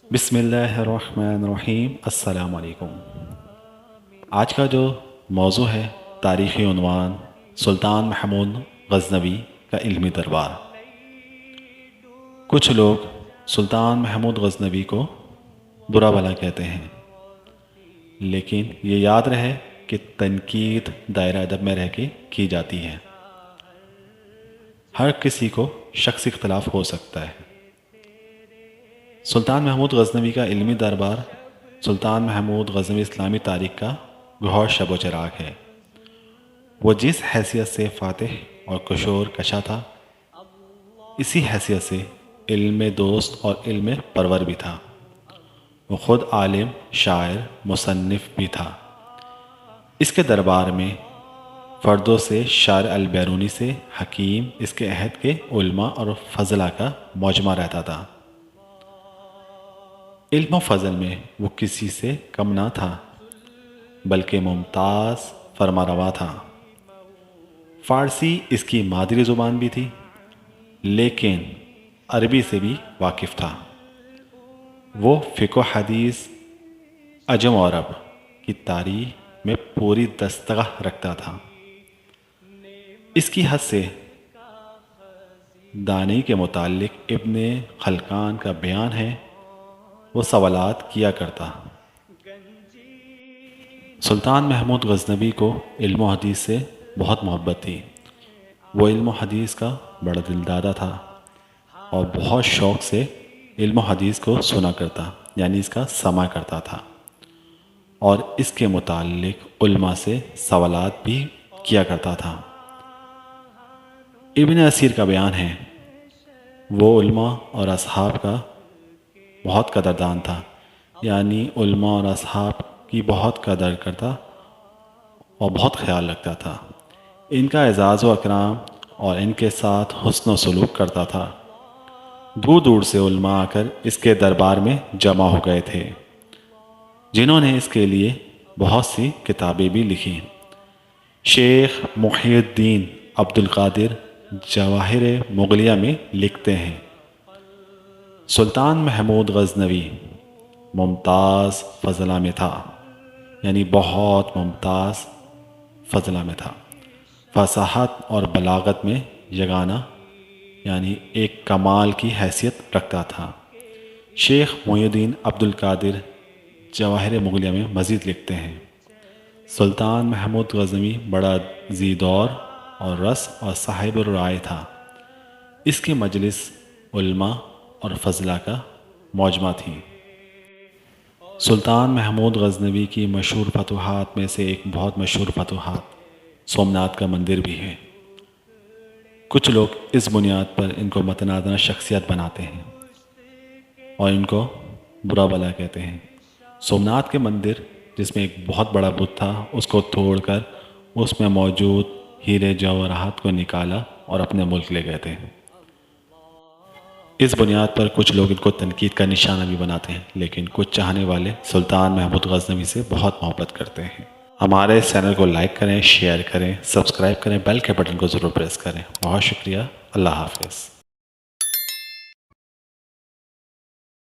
بسم اللہ الرحمن الرحیم۔ السلام علیکم۔ آج کا جو موضوع ہے تاریخی عنوان سلطان محمود غزنوی کا علمی دربار۔ کچھ لوگ سلطان محمود غزنوی کو برا بھلا کہتے ہیں، لیکن یہ یاد رہے کہ تنقید دائرہ ادب میں رہ کے کی جاتی ہے۔ ہر کسی کو شخصی اختلاف ہو سکتا ہے۔ سلطان محمود غزنوی کا علمی دربار سلطان محمود غزنوی اسلامی تاریخ کا گوہر شب و چراغ ہے۔ وہ جس حیثیت سے فاتح اور کشور کشا تھا، اسی حیثیت سے علم دوست اور علم پرور بھی تھا۔ وہ خود عالم، شاعر، مصنف بھی تھا۔ اس کے دربار میں فردوں سے شاعر البیرونی سے حکیم اس کے عہد کے علماء اور فضلہ کا مجمع رہتا تھا۔ علم و فضل میں وہ کسی سے کم نہ تھا، بلکہ ممتاز فرمانروا تھا۔ فارسی اس کی مادری زبان بھی تھی، لیکن عربی سے بھی واقف تھا۔ وہ فقہ و حدیث، عجم و عرب کی تاریخ میں پوری دستگاہ رکھتا تھا۔ اس کی حد سے دانائی کے متعلق ابن خلکان کا بیان ہے، وہ سوالات کیا کرتا۔ سلطان محمود غزنوی کو علم و حدیث سے بہت محبت تھی۔ وہ علم و حدیث کا بڑا دلدادہ تھا اور بہت شوق سے علم و حدیث کو سنا کرتا، یعنی اس کا سماع کرتا تھا، اور اس کے متعلق علماء سے سوالات بھی کیا کرتا تھا۔ ابن اسیر کا بیان ہے، وہ علماء اور اصحاب کا بہت قدردان تھا، یعنی علماء اور اصحاب کی بہت قدر کرتا اور بہت خیال رکھتا تھا۔ ان کا اعزاز و اکرام اور ان کے ساتھ حسن و سلوک کرتا تھا۔ دور دور سے علماء آ کر اس کے دربار میں جمع ہو گئے تھے، جنہوں نے اس کے لیے بہت سی کتابیں بھی لکھی۔ شیخ محی الدین عبد القادر جواہر مغلیہ میں لکھتے ہیں، سلطان محمود غزنوی ممتاز فضلہ میں تھا، یعنی بہت ممتاز فضلہ میں تھا۔ فصاحت اور بلاغت میں یگانہ، یعنی ایک کمال کی حیثیت رکھتا تھا۔ شیخ محی الدین عبد القادر جواہر مغلیہ میں مزید لکھتے ہیں، سلطان محمود غزنوی بڑا ذی دور اور رس اور صاحب الرائے تھا۔ اس کی مجلس علماء اور فضلہ کا مجمع تھی۔ سلطان محمود غزنوی کی مشہور فتوحات میں سے ایک بہت مشہور فتوحات سومناتھ کا مندر بھی ہے۔ کچھ لوگ اس بنیاد پر ان کو متنازع شخصیت بناتے ہیں اور ان کو برا بھلا کہتے ہیں۔ سومناتھ کے مندر، جس میں ایک بہت بڑا بت تھا، اس کو توڑ کر اس میں موجود ہیرے جواہرات کو نکالا اور اپنے ملک لے گئے تھے۔ اس بنیاد پر کچھ لوگ ان کو تنقید کا نشانہ بھی بناتے ہیں، لیکن کچھ چاہنے والے سلطان محمود غزنوی سے بہت محبت کرتے ہیں۔ ہمارے چینل کو لائک کریں، شیئر کریں، سبسکرائب کریں، بیل کے بٹن کو ضرور پریس کریں۔ بہت شکریہ۔ اللہ حافظ۔